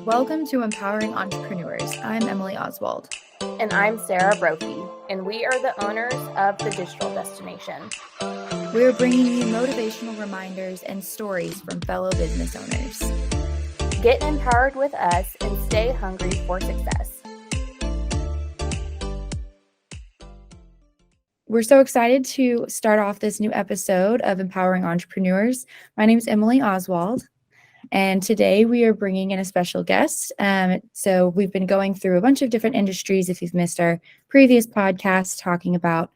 Welcome to Empowering Entrepreneurs. I'm Emily Oswald. And I'm Sarah Brophy, and we are the owners of The Digital Destination. We are bringing you motivational reminders and stories from fellow business owners. Get empowered with us and stay hungry for success. We're so excited to start off this new episode of Empowering Entrepreneurs. My name is Emily Oswald, and today we are bringing in a special guest. So we've been going through a bunch of different industries. If you've missed our previous podcast, talking about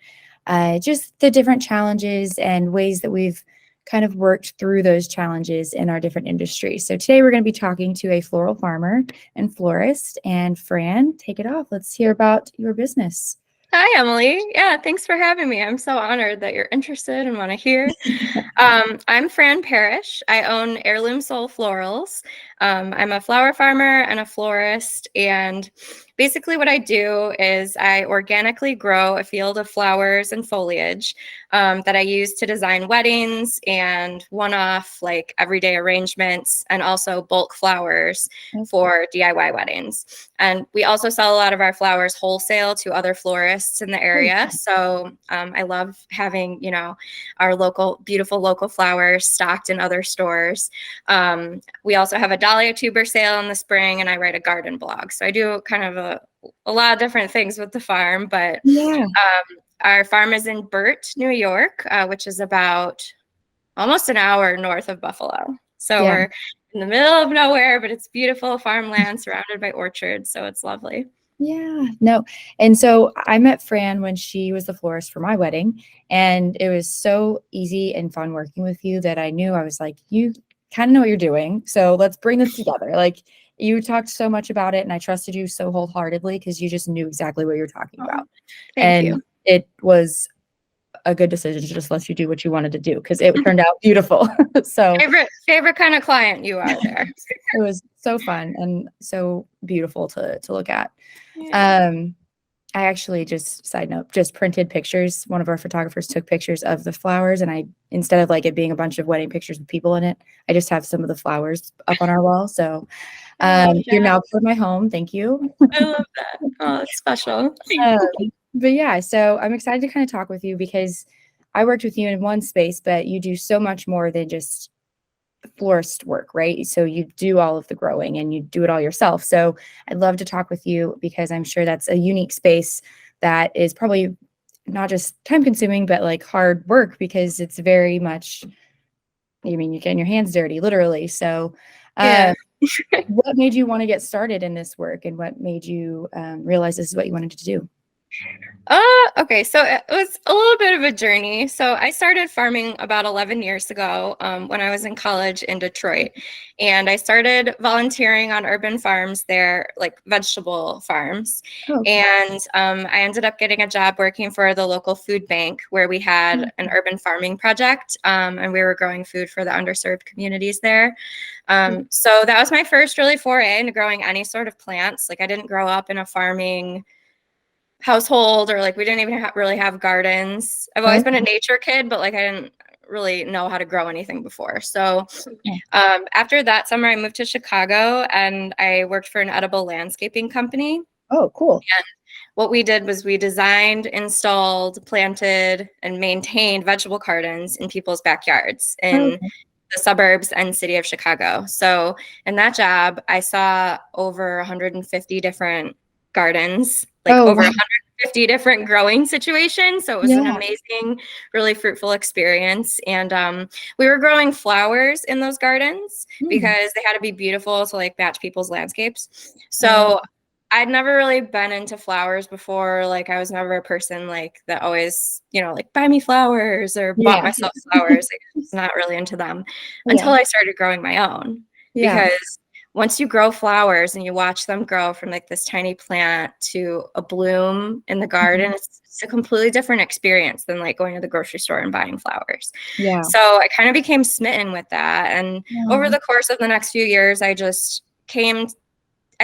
just the different challenges and ways that we've kind of worked through those challenges in our different industries. So today we're going to be talking to a floral farmer and florist. And Fran, take it off. Let's hear about your business. Hi, Emily. Yeah, thanks for having me. I'm so honored that you're interested and want to hear. I'm Fran Parish. I own Heirloom Soul Florals. I'm a flower farmer and a florist, and basically what I do is I organically grow a field of flowers and foliage that I use to design weddings and one-off, like everyday arrangements, and also bulk flowers for DIY weddings. And we also sell a lot of our flowers wholesale to other florists in the area. So I love having, our beautiful local flowers stocked in other stores. We also have a dahlia tuber sale in the spring, and I write a garden blog. So I do kind of a lot of different things with the farm, but our farm is in Burt, New York, which is about almost an hour north of Buffalo. So we're in the middle of nowhere, but it's beautiful farmland surrounded by orchards. So it's lovely. Yeah, no. And so I met Fran when she was the florist for my wedding, and it was so easy and fun working with you that I knew, I was like, you kind of know what you're doing. So let's bring this together. Like, you talked so much about it, and I trusted you so wholeheartedly because you just knew exactly what you're talking about. Thank you. It was a good decision to just let you do what you wanted to do because it turned out beautiful. So favorite kind of client you are there. It was so fun and so beautiful to look at. Yeah. I actually, just side note, just printed pictures. One of our photographers took pictures of the flowers, and instead of like it being a bunch of wedding pictures with people in it, I just have some of the flowers up on our wall. So you're now part of my home. Thank you. I love that. Oh, it's special. But yeah, so I'm excited to kind of talk with you because I worked with you in one space, but you do so much more than just florist work, right? So you do all of the growing and you do it all yourself. So I'd love to talk with you because I'm sure that's a unique space that is probably not just time consuming, but like hard work because it's very much, you're getting your hands dirty, literally. So what made you want to get started in this work, and what made you realize this is what you wanted to do? Okay, so it was a little bit of a journey. So I started farming about 11 years ago when I was in college in Detroit, and I started volunteering on urban farms there, like vegetable farms. And I ended up getting a job working for the local food bank where we had an urban farming project, and we were growing food for the underserved communities there. So that was my first really foray into growing any sort of plants. Like, I didn't grow up in a farming household, or like we didn't even really have gardens. I've always been a nature kid, but like I didn't really know how to grow anything before. So after that summer, I moved to Chicago and I worked for an edible landscaping company. Oh, cool. And what we did was we designed, installed, planted, and maintained vegetable gardens in people's backyards in the suburbs and city of Chicago. So in that job, I saw over 150 different gardens, over 150 different growing situations. So it was an amazing, really fruitful experience. And we were growing flowers in those gardens because they had to be beautiful to like match people's landscapes. So I'd never really been into flowers before. Like, I was never a person like that always, like buy me flowers or bought myself flowers. Like, I was not really into them until I started growing my own. Because once you grow flowers and you watch them grow from like this tiny plant to a bloom in the garden, it's a completely different experience than like going to the grocery store and buying flowers. So I kind of became smitten with that. And over the course of the next few years, I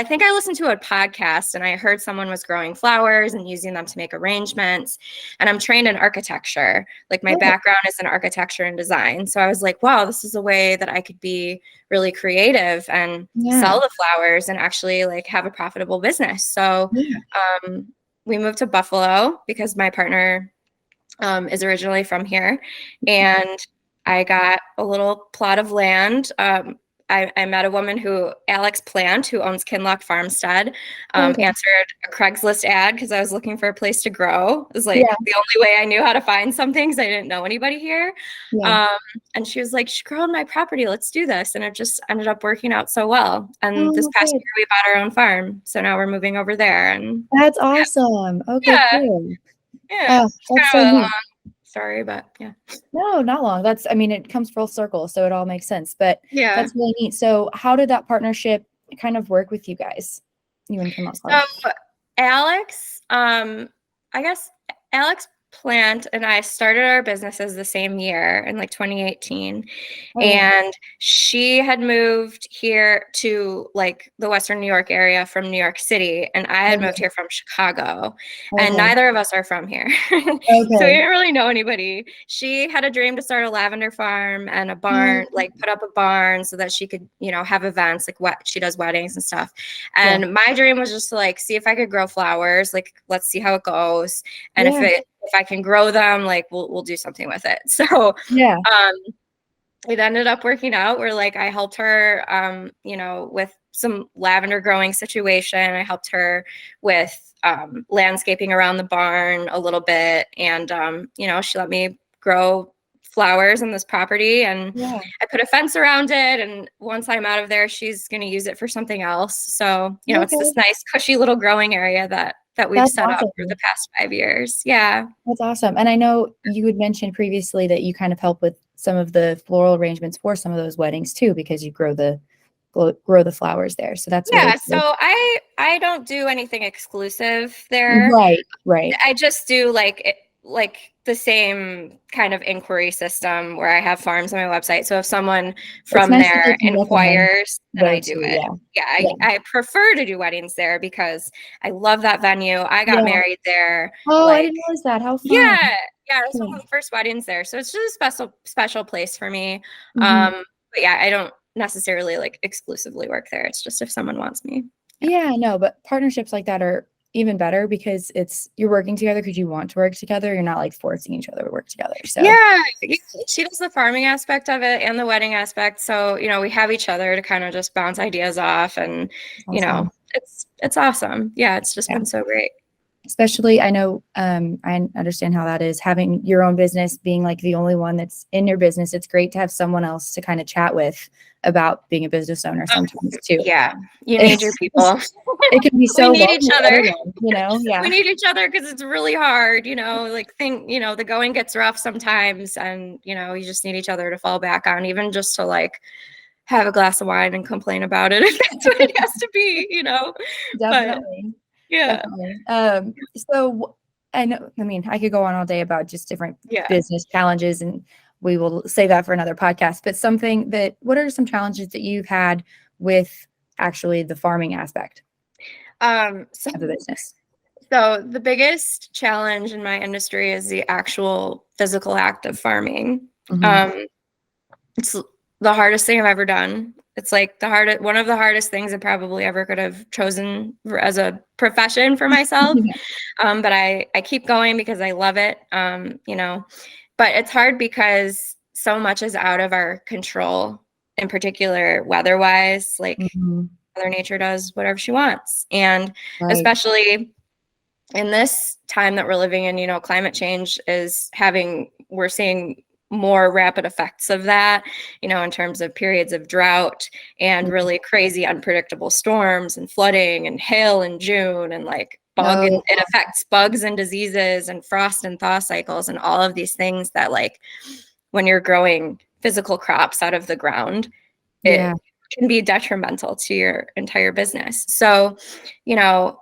I think I listened to a podcast and I heard someone was growing flowers and using them to make arrangements. And I'm trained in architecture. Like my background is in architecture and design. So I was like, wow, this is a way that I could be really creative and sell the flowers and actually like have a profitable business. So we moved to Buffalo because my partner is originally from here. And I got a little plot of land. I met a woman Alex Plant, who owns Kinloch Farmstead, answered a Craigslist ad because I was looking for a place to grow. It was like the only way I knew how to find something because I didn't know anybody here. And she was like, "You should grow on my property. Let's do this." And it just ended up working out so well. And this past year, we bought our own farm. So now we're moving over there. And that's awesome. Okay, cool. Yeah. That's so neat. Sorry, but No, not long. I mean, it comes full circle, so it all makes sense. But that's really neat. So how did that partnership kind of work with you guys? You and Kim Oswald? So Alex, I guess Alex Plant and I started our businesses the same year in like 2018. And she had moved here to like the Western New York area from New York City. And I had moved here from Chicago. And neither of us are from here. So we didn't really know anybody. She had a dream to start a lavender farm and a barn, like put up a barn so that she could, you know, have events like she does weddings and stuff. And my dream was just to like see if I could grow flowers. Like, let's see how it goes. And if I can grow them, like we'll do something with it. So it ended up working out where like I helped her, you know, with some lavender growing situation. I helped her with landscaping around the barn a little bit. And, you know, she let me grow flowers on this property and I put a fence around it. And once I'm out of there, she's going to use it for something else. So, you know, it's this nice cushy little growing area that we've set up for the past 5 years. Yeah. That's awesome. And I know you had mentioned previously that you kind of help with some of the floral arrangements for some of those weddings too, because you grow the flowers there. So that's really cool. So I don't do anything exclusive there. Right. I just do like the same kind of inquiry system where I have farms on my website. So if someone from there inquires, then I do it. I prefer to do weddings there because I love that venue. I got married there. Oh, I didn't realize that. How fun. Yeah, it was one of the first weddings there. So it's just a special place for me. But yeah, I don't necessarily like exclusively work there. It's just if someone wants me. Yeah, no, but partnerships like that are even better because you're working together because you want to work together. You're not like forcing each other to work together. So she does the farming aspect of it and the wedding aspect. So, you know, we have each other to kind of just bounce ideas off and, you know, it's awesome. Yeah. It's just been so great. Especially, I know, I understand how that is having your own business, being like the only one that's in your business. It's great to have someone else to kind of chat with about being a business owner sometimes too. Yeah. You need your people. It can be so we need each other, you know, we need each other because it's really hard, you know, like the going gets rough sometimes and, you know, you just need each other to fall back on, even just to like have a glass of wine and complain about it if that's what it has to be, you know. Definitely. But, yeah. Definitely. So I mean, I could go on all day about just different business challenges and we will save that for another podcast, but what are some challenges that you've had with actually the farming aspect of the business? So the biggest challenge in my industry is the actual physical act of farming. It's the hardest thing I've ever done. It's like one of the hardest things I probably ever could have chosen as a profession for myself. But I keep going because I love it. You know, but it's hard because so much is out of our control, in particular weather-wise, like Mother Nature does whatever she wants. And especially in this time that we're living in, you know, climate change we're seeing more rapid effects of that, you know, in terms of periods of drought and really crazy unpredictable storms and flooding and hail in June and like it affects bugs and diseases and frost and thaw cycles and all of these things that like when you're growing physical crops out of the ground, it can be detrimental to your entire business. So, you know,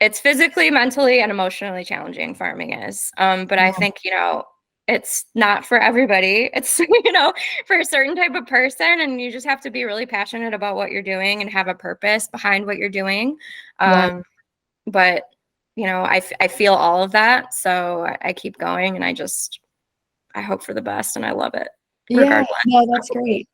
it's physically, mentally, and emotionally challenging farming is. But I think, you know, it's not for everybody. It's, you know, for a certain type of person, and you just have to be really passionate about what you're doing and have a purpose behind what you're doing. Yeah. But, you know, I feel all of that. So I keep going, and I hope for the best, and I love it Yeah. regardless. No, that's great.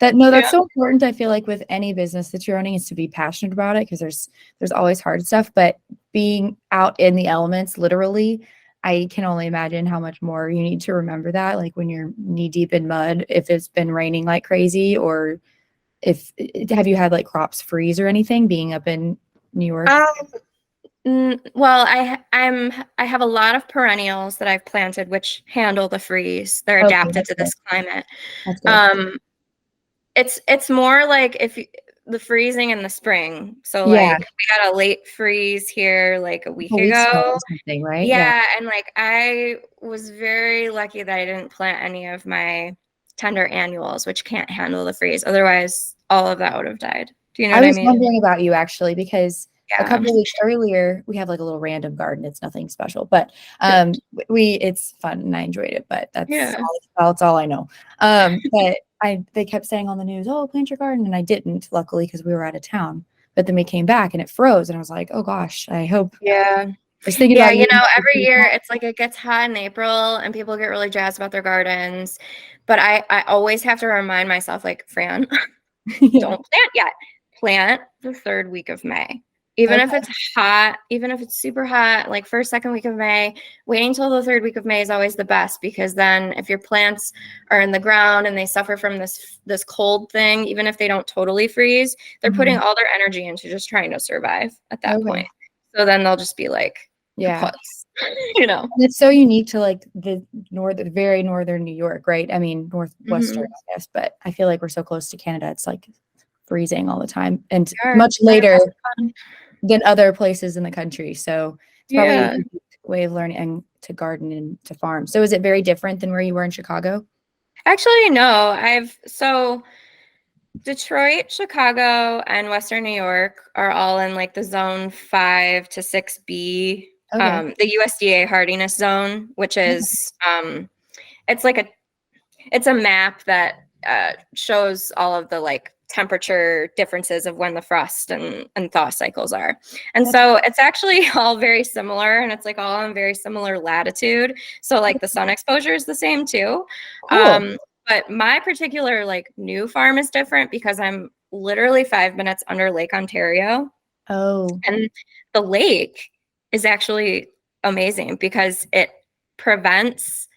That's Yeah. so important. I feel like with any business that you're owning is to be passionate about it, because there's always hard stuff, but being out in the elements, literally, I can only imagine how much more you need to remember that, like when you're knee deep in mud, if it's been raining like crazy, or if have you had like crops freeze or anything being up in New York? Well, I have a lot of perennials that I've planted which handle the freeze. They're Okay, adapted that's to good. this climate. That's good. It's more like the freezing in the spring. So Yeah, like we had a late freeze here like a week a week snow ago. or something, right? Yeah. Yeah, and like I was very lucky that I didn't plant any of my tender annuals, which can't handle the freeze. Otherwise, all of that would have died. Do you know I what I was mean? wondering about you actually, because a Yeah. couple of weeks earlier, we have like a little random garden. It's nothing special, but it's fun and I enjoyed it, but Yeah. that's all I know. But they kept saying on the news, "Oh, plant your garden," and I didn't, luckily, because we were out of town. But then we came back and it froze, and I was like, "Oh gosh, I hope." Yeah. I was thinking Yeah, about you. you know, every year it's like it gets hot in April and people get really jazzed about their gardens. But I always have to remind myself, like, Fran, Yeah. don't plant yet. Plant the third week of May. Even if it's hot, even if it's super hot, like first, second week of May, waiting until the third week of May is always the best, because then if your plants are in the ground and they suffer from this cold thing, even if they don't totally freeze, they're putting all their energy into just trying to survive at that point. So then they'll just be like, Yeah. kaputs, you know. And it's so unique to like the very northern New York, right? I mean, northwestern, I guess, but I feel like we're so close to Canada. It's like freezing all the time and much later than other places in the country. So it's probably a unique way of learning to garden and to farm. So is it very different than where you were in Chicago? Actually, no. So Detroit, Chicago, and Western New York are all in like the zone 5 to 6B, the USDA hardiness zone, which is it's like it's a map that shows all of the like temperature differences of when the frost and thaw cycles are. And so it's actually all very similar, and it's like all on very similar latitude. So like the sun exposure is the same too. Cool. But my particular like new farm is different because I'm literally 5 minutes under Lake Ontario. Oh. And the lake is actually amazing because it prevents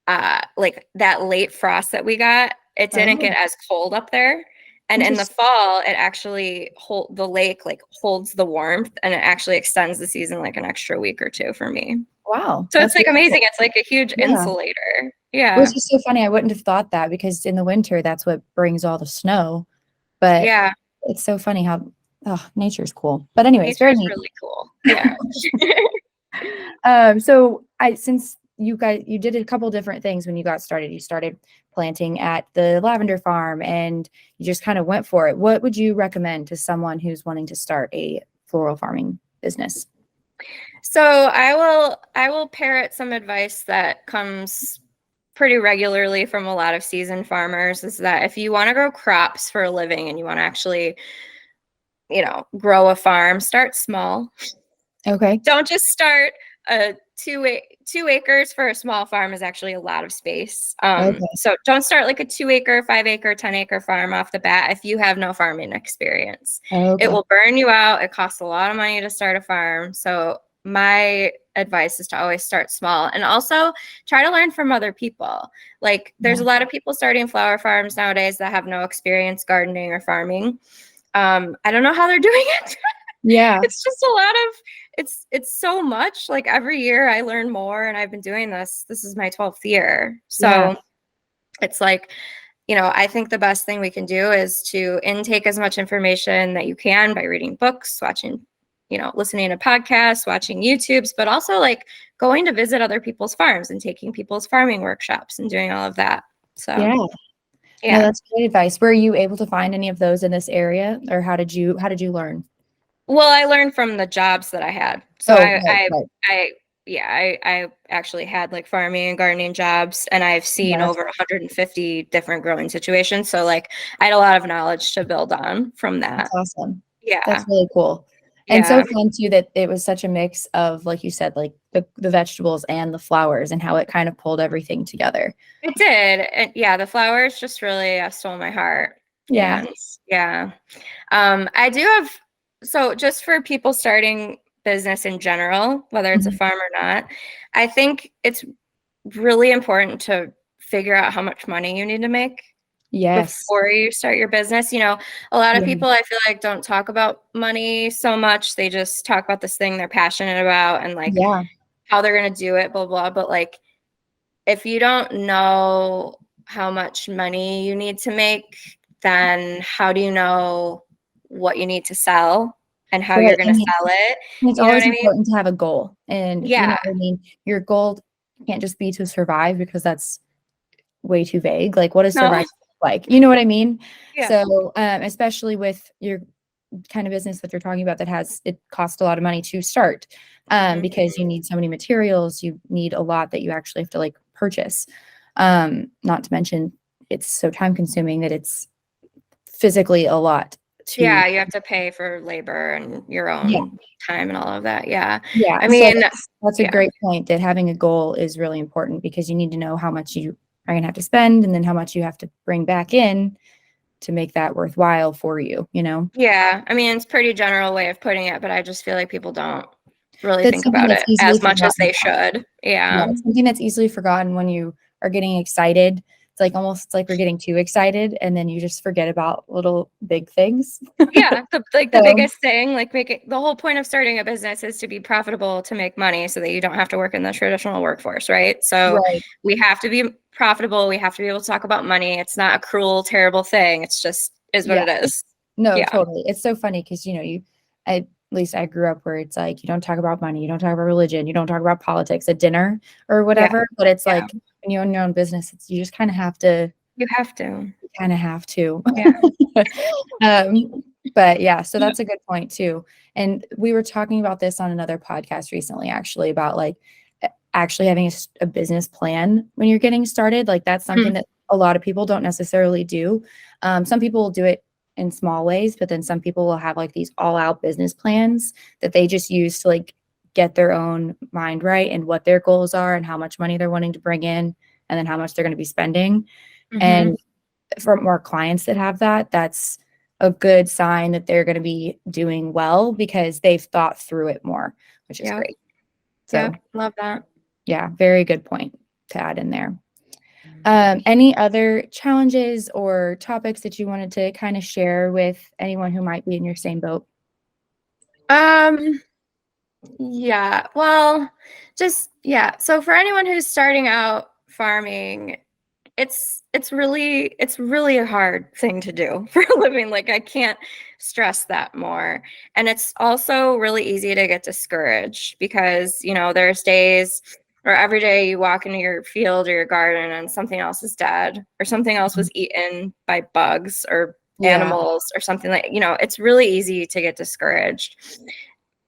like that late frost that we got. It didn't get as cold up there. And in the fall, it actually the lake like holds the warmth, and it actually extends the season like an extra week or two for me. Wow. So it's like amazing. It's like a huge insulator. Yeah. Which is so funny. I wouldn't have thought that, because in the winter, that's what brings all the snow. But yeah, it's so funny how nature's cool. But anyways, nature's very neat. really cool. Yeah. So since you did a couple different things when you got started. You started planting at the lavender farm and you just kind of went for it. What would you recommend to someone who's wanting to start a floral farming business? So I will parrot some advice that comes pretty regularly from a lot of seasoned farmers, is that if you want to grow crops for a living and you want to actually, grow a farm, start small. Okay. Don't just start a 2 acres for a small farm is actually a lot of space. So don't start like a 2 acre, 5 acre, 10 acre farm off the bat if you have no farming experience. It will burn you out. It costs a lot of money to start a farm. So my advice is to always start small, and also try to learn from other people. Like there's a lot of people starting flower farms nowadays that have no experience gardening or farming. I don't know how they're doing it. Yeah. It's just a lot of it's so much. Like every year I learn more, and I've been doing this. This is my 12th year. So it's like, I think the best thing we can do is to intake as much information that you can by reading books, watching, listening to podcasts, watching YouTubes, but also like going to visit other people's farms and taking people's farming workshops and doing all of that. So no, that's great advice. Were you able to find any of those in this area, or how did you learn? Well, I learned from the jobs that I had. So I I actually had like farming and gardening jobs, and I've seen Yes. over 150 different growing situations. So like I had a lot of knowledge to build on from that. That's awesome. That's Yeah. really cool. And so Yeah. fun too that it was such a mix of, like you said, like the vegetables and the flowers and how it kind of pulled everything together. It did. And yeah, the flowers just really stole my heart. Yeah. And yeah. I do have, so just for people starting business in general, whether it's a Mhm. farm or not, I think it's really important to figure out how much money you need to make Yes. before you start your business. You know, a lot of Yeah. people I feel like don't talk about money so much. They just talk about this thing they're passionate about and like Yeah. how they're going to do it, blah, blah. But like, if you don't know how much money you need to make, then how do you know what you need to sell and how Right. you're going I to mean, sell it? it's You know what always I mean? important to have a goal. And you know Yeah. what I mean? Your goal can't just be to survive because that's way too vague. Like, what does No. survive look like? You know what I mean? Yeah. So, especially with your kind of business that you're talking about that has it costs a lot of money to start, because you Mhm. need so many materials, you need a lot that you actually have to like purchase. Not to mention it's so time consuming that it's physically a lot to. Yeah, you have to pay for labor and your Yeah. own time and all of that. Yeah. Yeah. I So mean, that's a yeah. great point that having a goal is really important because you need to know how much you are going to have to spend and then how much you have to bring back in to make that worthwhile for you, you know? Yeah. I mean, it's a pretty general way of putting it, but I just feel like people don't really That's think something about that's it easily as much as forgotten. they should. Yeah, Yeah. it's something that's easily forgotten when you are getting excited. It's like almost like we're getting too excited and then you just forget about little big things. Yeah, the So, biggest thing, like the whole point of starting a business is to be profitable, to make money so that you don't have to work in the traditional workforce, right? So right. we have to be profitable. We have to be able to talk about money. It's not a cruel, terrible thing. It's just is what Yeah. it is. No, Yeah. totally. It's so funny because, you know, at least I grew up where it's like, you don't talk about money, you don't talk about religion, you don't talk about politics at dinner or Yeah. whatever. But it's Yeah. like when you own your own business, you just kind of have to, You have to. Yeah. Um, but yeah, so that's a good point too. And we were talking about this on another podcast recently, actually, about like actually having a business plan when you're getting started. Like that's something Mm. that a lot of people don't necessarily do. Some people will do it in small ways, but then some people will have like these all out business plans that they just use to like get their own mind right and what their goals are and how much money they're wanting to bring in and then how much they're going to be spending. Mm-hmm. And for more clients that have that, that's a good sign that they're going to be doing well because they've thought through it more, which is Yep. great. So, Yep. Love that. yeah, very good point to add in there. Any other challenges or topics that you wanted to kind of share with anyone who might be in your same boat? Um, yeah. Well, just yeah. So for anyone who's starting out farming, it's really a hard thing to do for a living. Like I can't stress that more. And it's also really easy to get discouraged because, you know, there's days or every day you walk into your field or your garden and something else is dead or something else was eaten by bugs or Yeah. animals or something like, you know, it's really easy to get discouraged.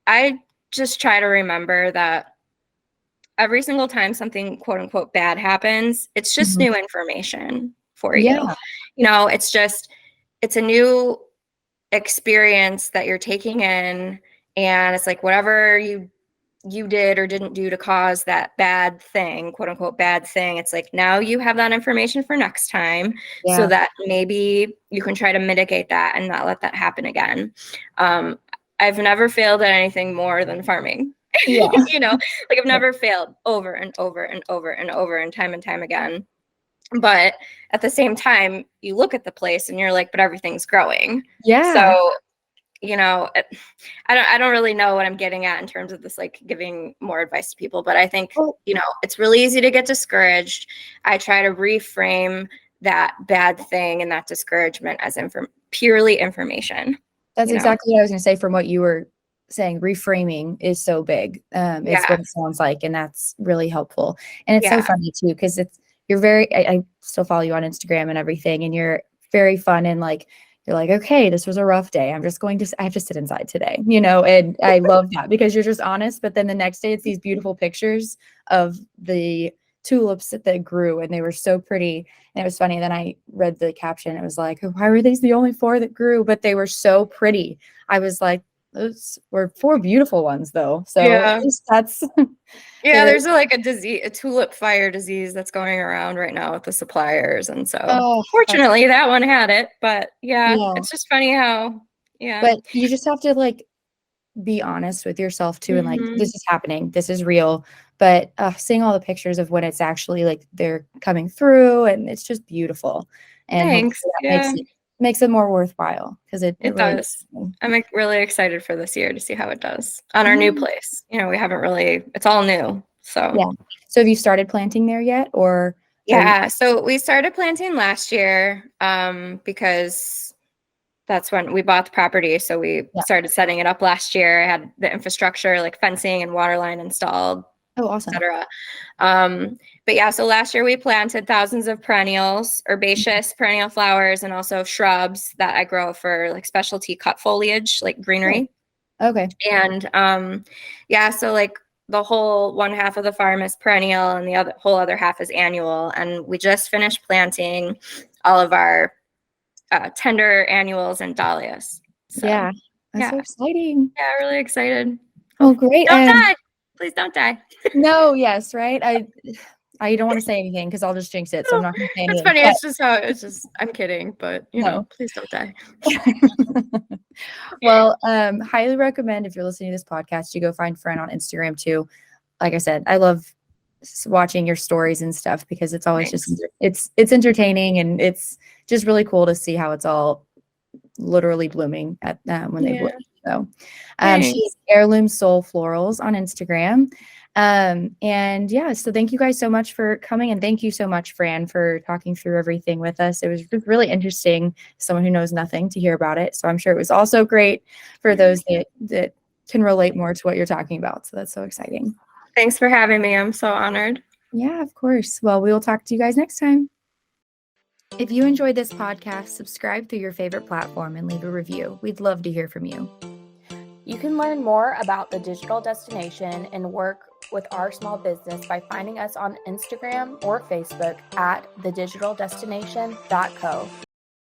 I just try to remember that every single time something quote unquote bad happens, it's just Mhm. new information for you. Yeah. You know, it's a new experience that you're taking in, and it's like whatever you did or didn't do to cause that bad thing, quote unquote bad thing, it's like now you have that information for next time so Yeah. that maybe you can try to mitigate that and not let that happen again. um, I've never failed at anything more than farming. Yeah. You know, like I've never failed over and over and over and over and time again. But at the same time, you look at the place and you're like, but everything's growing. Yeah. So, you know, I don't really know what I'm getting at in terms of this, like giving more advice to people, but I think, Well, you know, it's really easy to get discouraged. I try to reframe that bad thing and that discouragement as purely information, that's you know? exactly what I was going to say from what you were saying. Reframing is so big. Is Yeah. what it sounds like. And that's really helpful. And it's so Yeah. funny too, because you're I still follow you on Instagram and everything, and you're very fun and like you're like, okay, this was a rough day. I have to sit inside today, and I love that because you're just honest. But then the next day it's these beautiful pictures of the tulips that grew and they were so pretty. And it was funny. Then I read the caption. It was like, why were these the only 4 that grew? But they were so pretty. I was like, those were 4 beautiful ones though. So Yeah. at least that's Yeah, there. there's like a tulip fire disease that's going around right now with the suppliers. And so Oh, fortunately that one had it, but yeah, yeah. it's just funny how, yeah. But you just have to like be honest with yourself too, and like, this is happening, this is real. But seeing all the pictures of when it's actually like they're coming through, and it's just beautiful, and Thanks. hopefully that Yeah, makes it more worthwhile because it it really does. I'm like really excited for this year to see how it does on our new place. We haven't really, it's all new. So yeah. So have you started planting there yet, or yeah, so we started planting last year because that's when we bought the property. So we Yeah. started setting it up last year. I had the infrastructure like fencing and water line installed, Oh, awesome. etc. But yeah, so last year we planted thousands of perennials, herbaceous perennial flowers, and also shrubs that I grow for like specialty cut foliage, like greenery. Okay. And yeah, so like the whole one half of the farm is perennial and the whole other half is annual. And we just finished planting all of our tender annuals and dahlias. So, Yeah, that's yeah, so exciting. yeah, really excited. Oh, great. Don't die. Please don't die. No, yes, right. I don't want to say anything because I'll just jinx it, so I'm not going to say It's anything. funny. But It's just how it's just. I'm kidding, but no. please don't die. Well, highly recommend if you're listening to this podcast, you go find Fran on Instagram too. Like I said, I love watching your stories and stuff because it's always Thanks. just it's entertaining, and it's just really cool to see how it's all literally blooming at when they bloom. So she's Heirloom Soul Florals on Instagram. And yeah, so thank you guys so much for coming, and thank you so much, Fran, for talking through everything with us. It was just really interesting, someone who knows nothing, to hear about it. So I'm sure it was also great for those that can relate more to what you're talking about. So that's so exciting. Thanks for having me. I'm so honored. Yeah, of course. Well, we will talk to you guys next time. If you enjoyed this podcast, subscribe through your favorite platform and leave a review. We'd love to hear from you. You can learn more about the Digital Destination and work with our small business by finding us on Instagram or Facebook at thedigitalDestination.co.